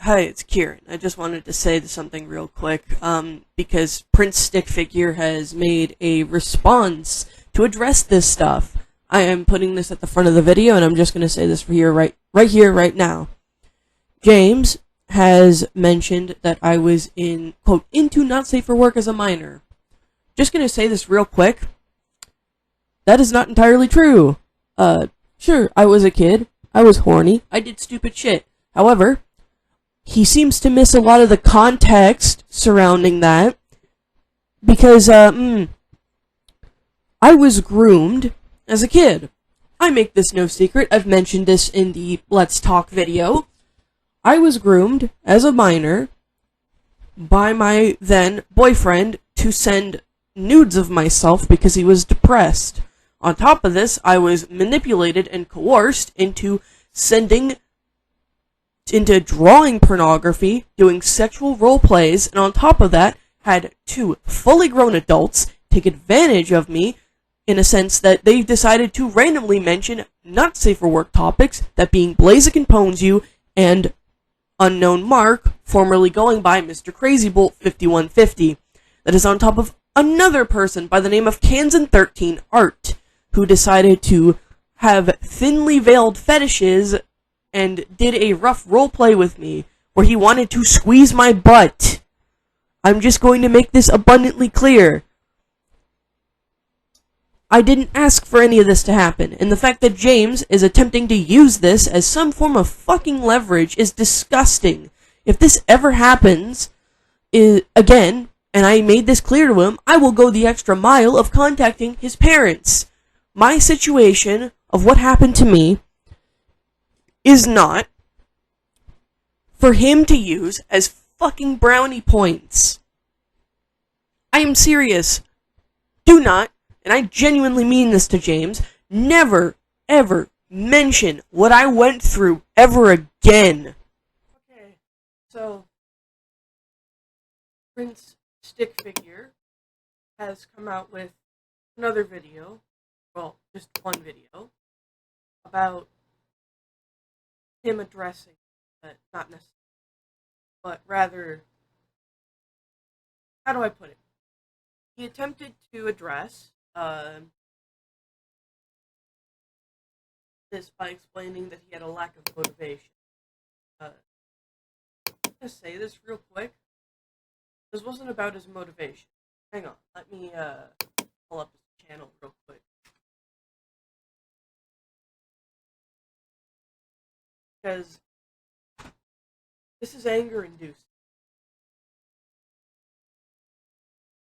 Hi, it's Kieran. I just wanted to say something real quick, because Prince Stick Figure has made a response to address this stuff. I am putting this at the front of the video, and I'm just going to say this for here, right here, right now. James has mentioned that I was in, quote, into not safe for work as a minor. Just going to say this real quick. That is not entirely true. Sure, I was a kid. I was horny. I did stupid shit. However, he seems to miss a lot of the context surrounding that, because, I was groomed as a kid. I make this no secret. I've mentioned this in the Let's Talk video. I was groomed as a minor by my then boyfriend to send nudes of myself because he was depressed. On top of this, I was manipulated and coerced into drawing pornography, doing sexual role plays, and on top of that, had two fully grown adults take advantage of me in a sense that they decided to randomly mention not safe for work topics, that being Blazik and Ponzu and unknown Mark, formerly going by Mr. Crazybolt 5150, that is on top of another person by the name of Kansan13 Art, who decided to have thinly veiled fetishes and did a rough roleplay with me, where he wanted to squeeze my butt. I'm just going to make this abundantly clear. I didn't ask for any of this to happen, and the fact that James is attempting to use this as some form of fucking leverage is disgusting. If this ever happens, again, and I made this clear to him, I will go the extra mile of contacting his parents. My situation of what happened to me is not for him to use as fucking brownie points. I am serious. Do not, and I genuinely mean this to James, never, ever mention what I went through ever again. Okay, so Prince Stick Figure has come out with another video, well, just one video, about him addressing, not necessarily, but rather, how do I put it? He attempted to address this by explaining that he had a lack of motivation. I'm gonna say this real quick. This wasn't about his motivation. Hang on, let me pull up his channel real quick. Because this is anger-inducing.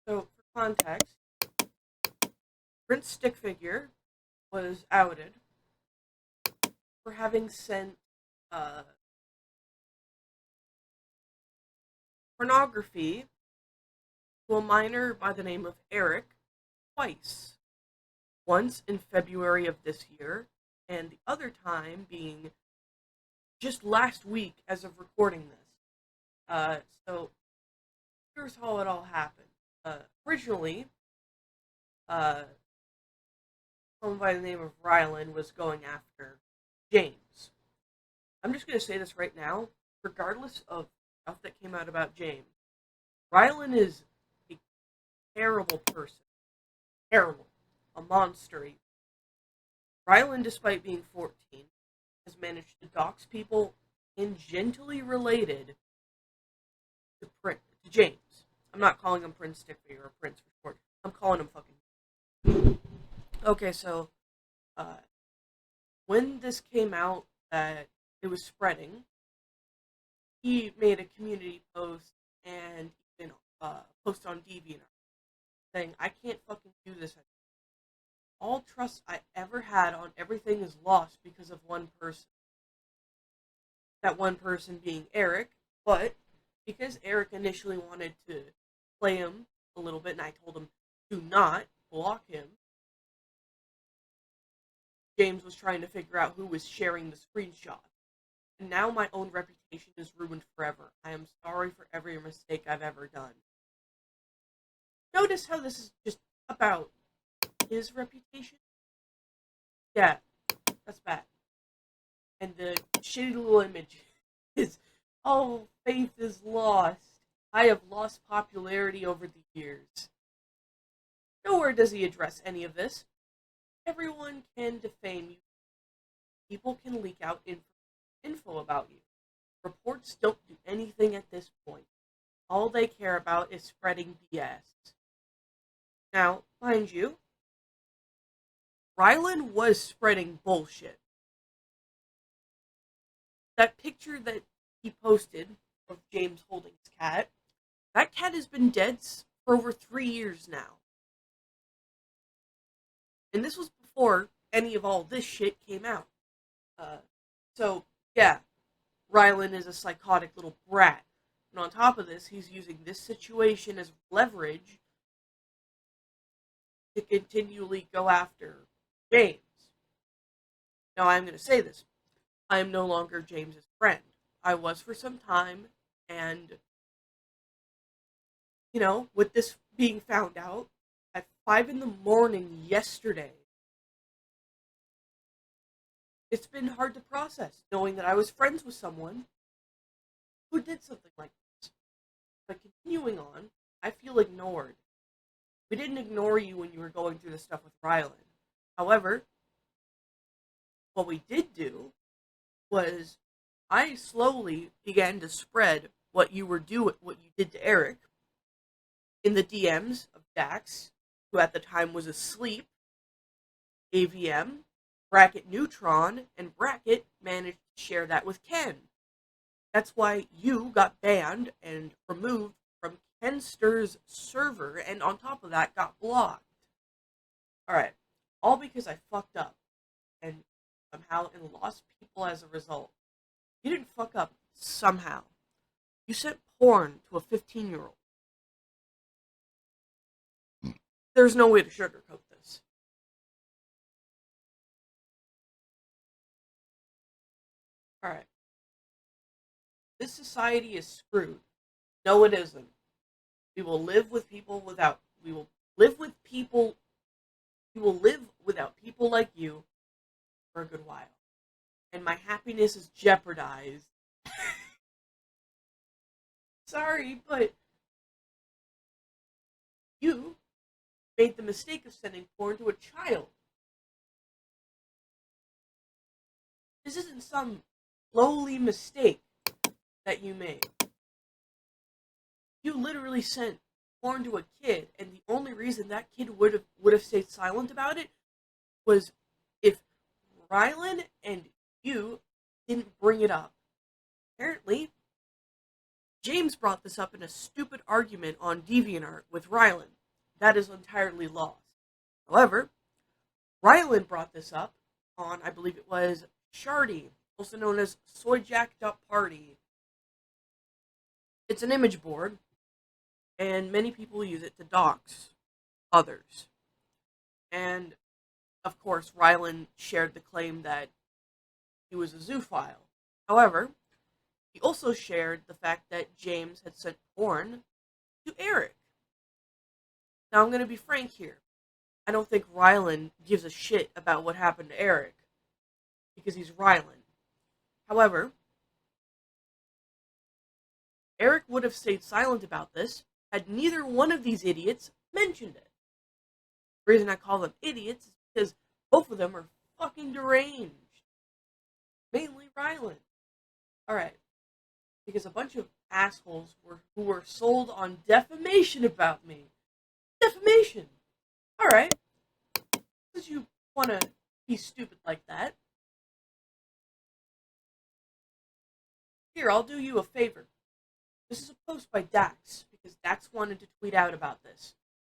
So, for context, Prince Stick Figure was outed for having sent pornography to a minor by the name of Eric twice. Once in February of this year, and the other time being just last week as of recording this. So, here's how it all happened. Originally, someone by the name of Rylan was going after James. I'm just going to say this right now, regardless of stuff that came out about James. Rylan is a terrible person. Terrible. A monster. Rylan, despite being 14, has managed to dox people tangentially related to James. I'm not calling him Prince Stick Figure or Prince for short. I'm calling him fucking. Okay, so when this came out that it was spreading, he made a community post and even post on DeviantArt saying, "I can't fucking do this anymore. All trust I ever had on everything is lost because of one person." That one person being Eric, but because Eric initially wanted to play him a little bit, and I told him, do not block him, James was trying to figure out who was sharing the screenshot. And now my own reputation is ruined forever. I am sorry for every mistake I've ever done. Notice how this is just about his reputation? Yeah, that's bad. And the shitty little image is All faith is lost. I have lost popularity over the years. Nowhere does he address any of this. Everyone can defame you. People can leak out info about you. Reports don't do anything at this point. All they care about is spreading BS. Now, mind you, Rylan was spreading bullshit. That picture that he posted of James holding his cat, that cat has been dead for over 3 years now. And this was before any of all this shit came out. So, yeah, Rylan is a psychotic little brat. And on top of this, he's using this situation as leverage to continually go after James. Now, I'm going to say this. I am no longer James's friend. I was for some time, and, you know, with this being found out at 5 in the morning yesterday, it's been hard to process, knowing that I was friends with someone who did something like this. But continuing on, I feel ignored. We didn't ignore you when you were going through the stuff with Rylan. However, what we did do was I slowly began to spread what you did to Eric in the DMs of Dax, who at the time was asleep, AVM, Bracket Neutron, and Bracket managed to share that with Ken. That's why you got banned and removed from Kenster's server, and on top of that, got blocked. Alright, all because I fucked up, and somehow and lost people as a result. You didn't fuck up somehow. You sent porn to a 15-year-old. There's no way to sugarcoat this. Alright. This society is screwed. No, it isn't. We will live with people without... We will live without people like you for a good while. And my happiness is jeopardized. Sorry, but you made the mistake of sending porn to a child. This isn't some lowly mistake that you made. You literally sent porn to a kid, and the only reason that kid would have stayed silent about it was if Rylan and you didn't bring it up. Apparently, James brought this up in a stupid argument on DeviantArt with Rylan. That is entirely lost. However, Rylan brought this up on, I believe it was Shardy, also known as SoyJack.party. It's an image board, and many people use it to dox others. And, of course, Rylan shared the claim that he was a zoophile. However, he also shared the fact that James had sent porn to Eric. Now, I'm going to be frank here. I don't think Rylan gives a shit about what happened to Eric, because he's Rylan. However, Eric would have stayed silent about this had neither one of these idiots mentioned it. The reason I call them idiots is because both of them are fucking deranged. Mainly Rylan. Alright. Because a bunch of assholes who were sold on defamation about me. Defamation! Alright. Since you want to be stupid like that, here, I'll do you a favor. This is a post by Dax, because Dax wanted to tweet out about this.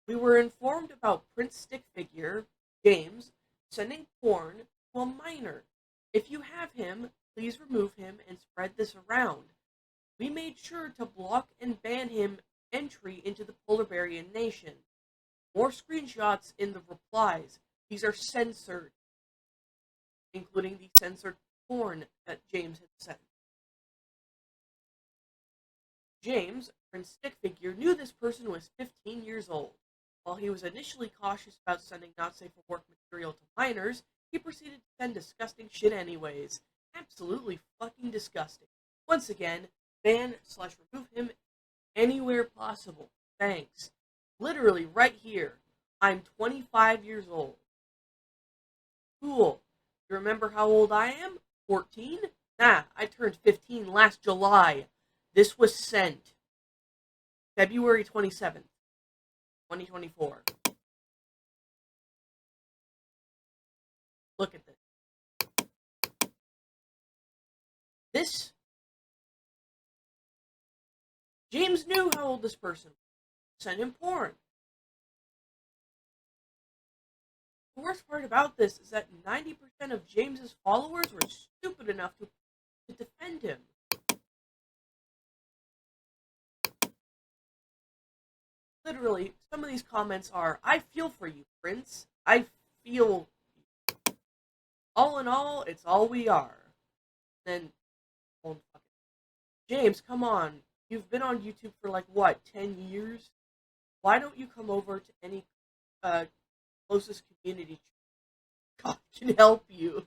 We were informed about Prince stick figure, James, sending porn to a minor. If you have him, please remove him and spread this around. We made sure to block and ban him entry into the Polarbarian Nation. More screenshots in the replies. These are censored, including the censored porn that James had sent. James, Prince stick figure, knew this person was 15 years old. While he was initially cautious about sending not safe for work material to minors, he proceeded to send disgusting shit anyways. Absolutely fucking disgusting. Once again, ban/remove him anywhere possible. Thanks. Literally right here. I'm 25 years old. Cool. You remember how old I am? 14? Nah, I turned 15 last July. This was sent February 27th, 2024. Look at this. This. James knew how old this person was. Sent him porn. The worst part about this is that 90% of James's followers were stupid enough to defend him. Literally, some of these comments are, I feel for you, Prince. I feel. All in all, it's all we are. Then, oh, James, come on. You've been on YouTube for like, what, 10 years? Why don't you come over to any closest community? God can help you.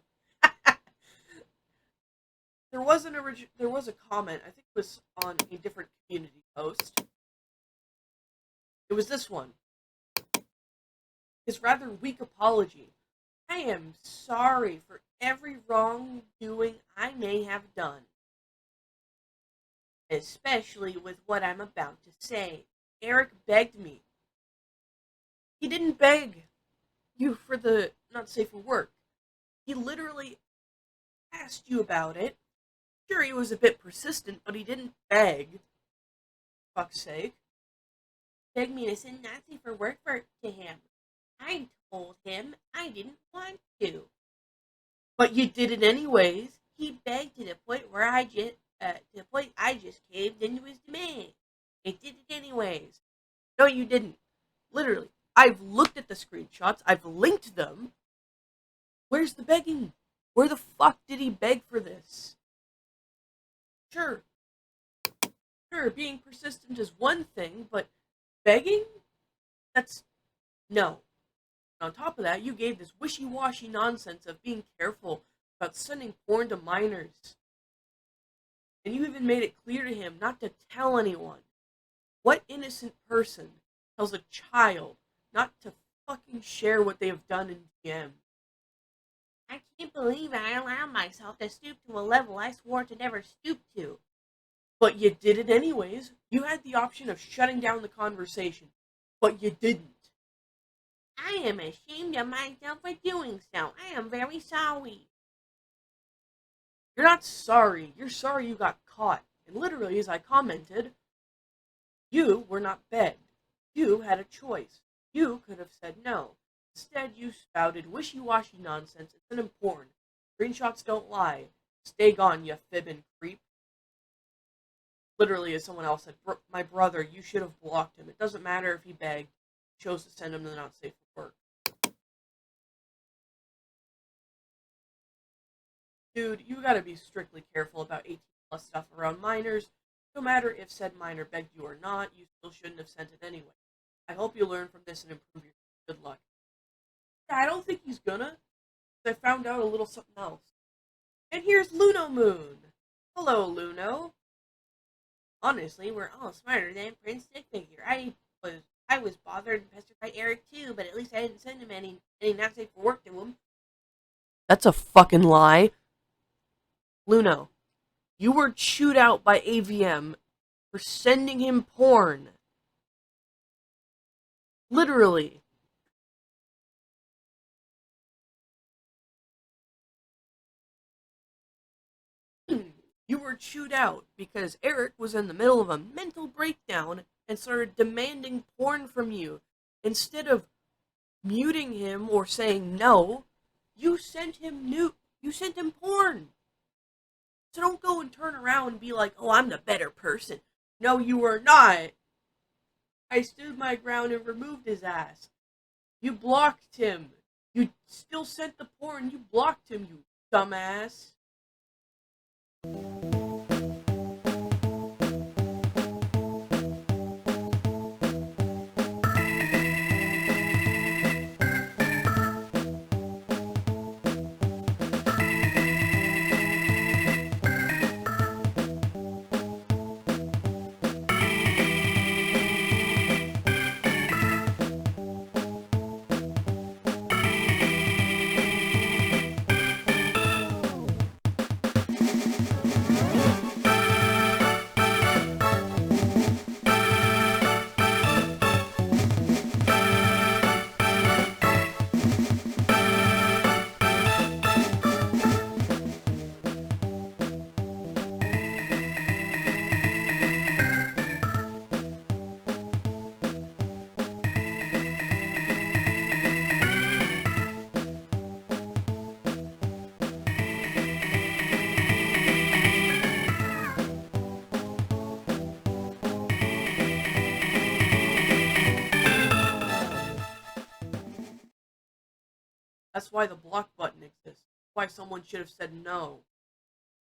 There was a comment, I think it was on a different community post. It was this one. His rather weak apology. I am sorry for every wrongdoing I may have done. Especially with what I'm about to say. Eric begged me. He didn't beg you for the not safe for work. He literally asked you about it. Sure, he was a bit persistent, but he didn't beg. For fuck's sake. Begged me to send not safe for work to him. I told him I didn't want to. But you did it anyways. He begged to the point where I just caved into his demand. I did it anyways. No, you didn't. Literally. I've looked at the screenshots. I've linked them. Where's the begging? Where the fuck did he beg for this? Sure, being persistent is one thing, but begging? That's... no. On top of that, you gave this wishy-washy nonsense of being careful about sending porn to minors. And you even made it clear to him not to tell anyone. What innocent person tells a child not to fucking share what they have done in DM? I can't believe I allowed myself to stoop to a level I swore to never stoop to. But you did it anyways. You had the option of shutting down the conversation, but you didn't. I am ashamed of myself for doing so. I am very sorry. You're not sorry. You're sorry you got caught. And literally, as I commented, you were not begged. You had a choice. You could have said no. Instead, you spouted wishy-washy nonsense. It's unimportant. Screenshots don't lie. Stay gone, you fibbing creep. Literally, as someone else said, my brother, you should have blocked him. It doesn't matter if he begged. Chose to send him to the not safe for work. Dude, you gotta be strictly careful about 18+ stuff around minors. No matter if said minor begged you or not, you still shouldn't have sent it anyway. I hope you learn from this and improve your good luck. Yeah, I don't think he's gonna. I found out a little something else. And here's Luno Moon. Hello, Luno. Honestly, we're all smarter than Prince Stick Figure. I was bothered and pestered by Eric too, but at least I didn't send him any not safe for work to him. That's a fucking lie. Luno, you were chewed out by AVM for sending him porn. Literally. You were chewed out because Eric was in the middle of a mental breakdown and started demanding porn from you. Instead of muting him or saying no, you sent him porn. So don't go and turn around and be like, oh, I'm the better person. No, you were not. I stood my ground and removed his ass. You blocked him. You still sent the porn. You blocked him, you dumbass. That's why the block button exists. That's why someone should have said no.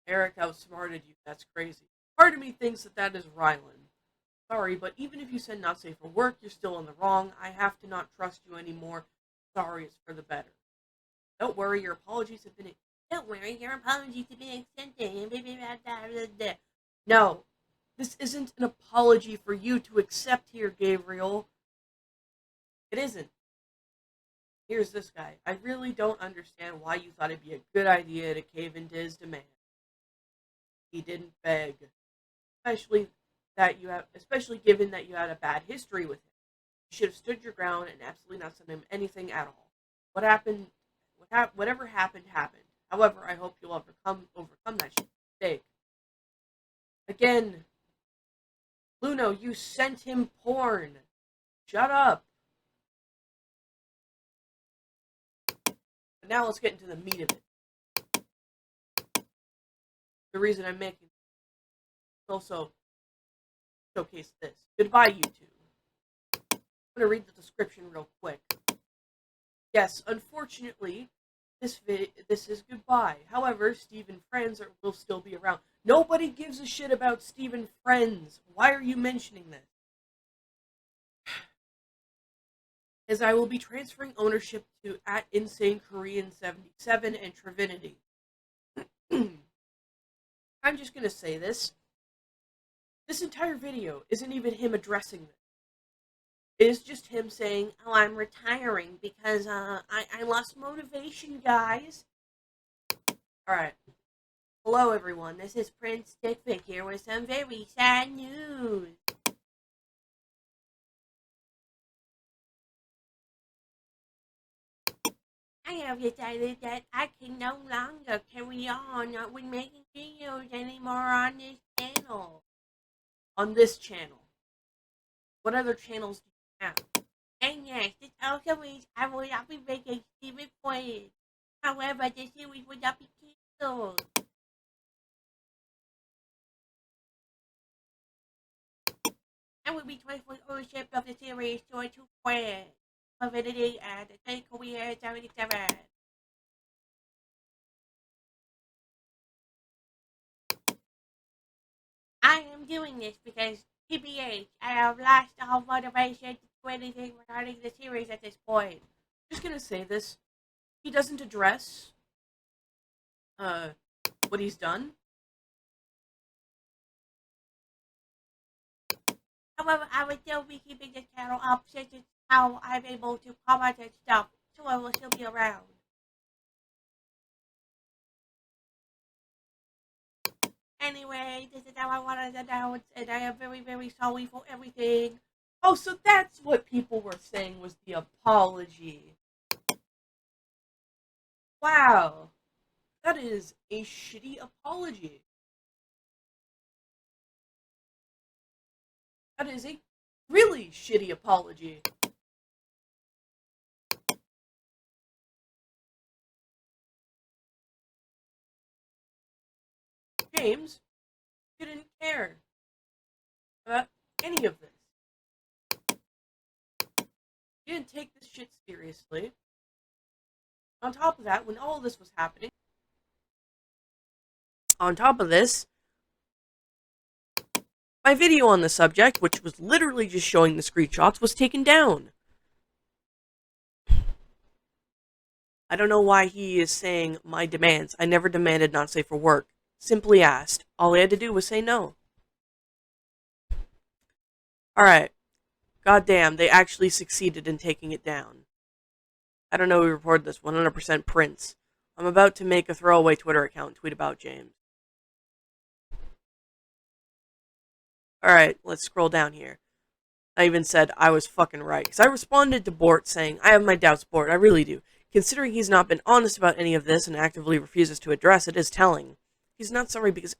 Eric outsmarted you. That's crazy. Part of me thinks that is Rylan. Sorry, but even if you said not safe for work, you're still in the wrong. I have to not trust you anymore. Sorry, it's for the better. Don't worry, your apologies have been... Don't worry, your apologies have been extended. No, this isn't an apology for you to accept here, Gabriel. It isn't. Here's this guy. I really don't understand why you thought it'd be a good idea to cave into his demand. He didn't beg. Especially given that you had a bad history with him. You should have stood your ground and absolutely not sent him anything at all. Whatever happened, happened. However, I hope you'll overcome that mistake. Again, Luno, you sent him porn. Shut up. But now let's get into the meat of it. The reason I'm making also showcase this. Goodbye, YouTube. I'm going to read the description real quick. Yes, unfortunately, this is goodbye. However, Steve and friends will still be around. Nobody gives a shit about Steve and friends. Why are you mentioning this? As I will be transferring ownership to @InsaneKorean77 and Trivinity. I'm just going to say this. This entire video isn't even him addressing this. It is just him saying, oh, I'm retiring because I lost motivation, guys. Alright. Hello, everyone. This is Prince Stickfig here with some very sad news. I have decided that I can no longer carry on with making videos anymore on this channel. On this channel. What other channels do you have? And yes, this also means I will not be making Steven Friends. However, the series will not be cancelled. I will be transferring ownership of the series to a two friends. Divinity and the Korea 77. I am doing this because, TBH, I have lost all motivation to do anything regarding the series at this point. I'm just gonna say this. He doesn't address what he's done. However, I will still be keeping the channel up since it's how I'm able to comment and stuff, so I will still be around. Anyway, this is how I wanted to announce, and I am very, very sorry for everything. Oh, so that's what people were saying was the apology. Wow. That is a shitty apology. That is a really shitty apology. James, you didn't care about any of this. You didn't take this shit seriously. On top of that, when all of this was happening, on top of this, my video on the subject, which was literally just showing the screenshots, was taken down. I don't know why he is saying my demands. I never demanded not safe for work. Simply asked. All he had to do was say no. Alright. Goddamn, they actually succeeded in taking it down. I don't know who reported this. 100% Prince. I'm about to make a throwaway Twitter account and tweet about James. Alright, let's scroll down here. I even said I was fucking right. Because I responded to Bort saying, I have my doubts, Bort. I really do. Considering he's not been honest about any of this and actively refuses to address it is telling. He's not sorry because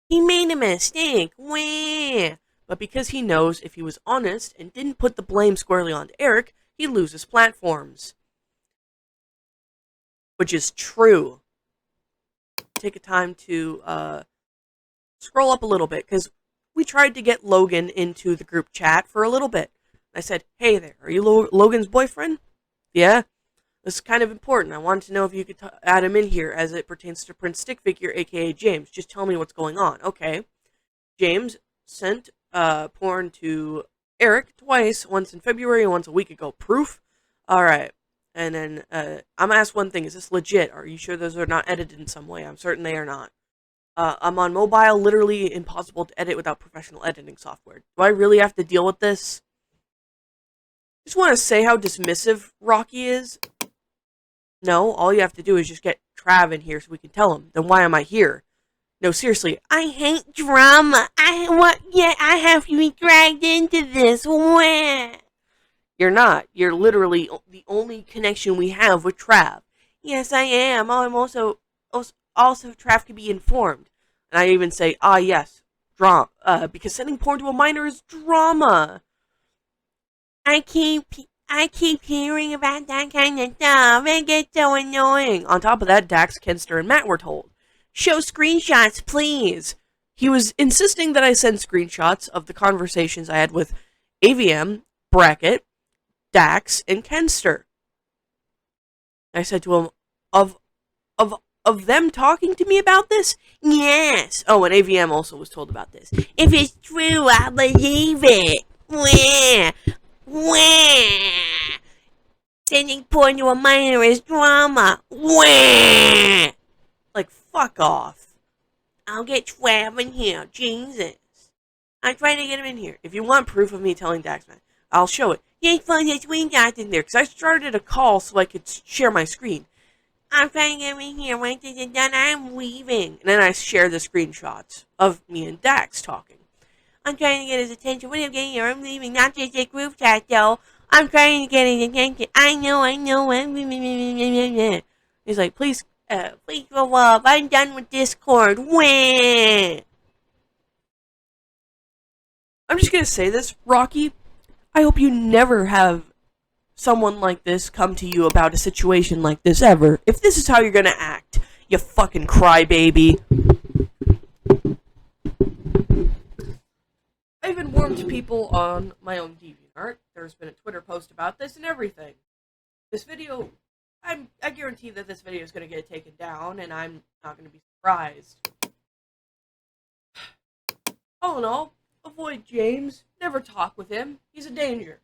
he made a mistake. Wah! But because he knows if he was honest and didn't put the blame squarely onto Eric, he'd lose his platforms. Which is true. Take a time to scroll up a little bit, because we tried to get Logan into the group chat for a little bit. I said, hey there, are you Logan's boyfriend? Yeah? This is kind of important. I wanted to know if you could add him in here as it pertains to Prince Stick Figure, aka James. Just tell me what's going on. Okay. James sent porn to Eric twice, once in February and once a week ago. Proof? Alright. And then I'm gonna ask one thing. Is this legit? Are you sure those are not edited in some way? I'm certain they are not. I'm on mobile, literally impossible to edit without professional editing software. Do I really have to deal with this? Just want to say how dismissive Rocky is. No, all you have to do is just get Trav in here so we can tell him. Then why am I here? No, seriously. I hate drama. I have to be dragged into this. Wah. You're not. You're literally the only connection we have with Trav. Yes, I am. I'm also Trav can be informed. And I even say, yes, drama. Because sending porn to a minor is drama. I keep hearing about that kind of stuff. It gets so annoying. On top of that, Dax, Kenster, and Matt were told, show screenshots, please. He was insisting that I send screenshots of the conversations I had with AVM, Brackett, Dax, and Kenster. I said to him, of them talking to me about this? Yes. Oh, and AVM also was told about this. If it's true, I believe it. Wah. Wah. Sending porn to a minor is drama. Wah. Like, fuck off. I'll get Trav in here. Jesus. I'm trying to get him in here. If you want proof of me telling Daxman, I'll show it. Just find the screenshots in there, because I started a call so I could share my screen. I'm trying to get him in here. When this is done, I'm leaving. And then I share the screenshots of me and Dax talking. I'm trying to get his attention. When I'm getting here, I'm leaving. Not just a group chat, though. I'm trying to get his attention. I know. He's like, please grow up. I'm done with Discord. Wah. I'm just gonna say this, Rocky. I hope you never have someone like this come to you about a situation like this ever. If this is how you're gonna act, you fucking crybaby. I've informed people on my own DeviantArt. There's been a Twitter post about this and everything. This video, I guarantee that this video is gonna get taken down, and I'm not gonna be surprised. All in all, avoid James. Never talk with him. He's a danger.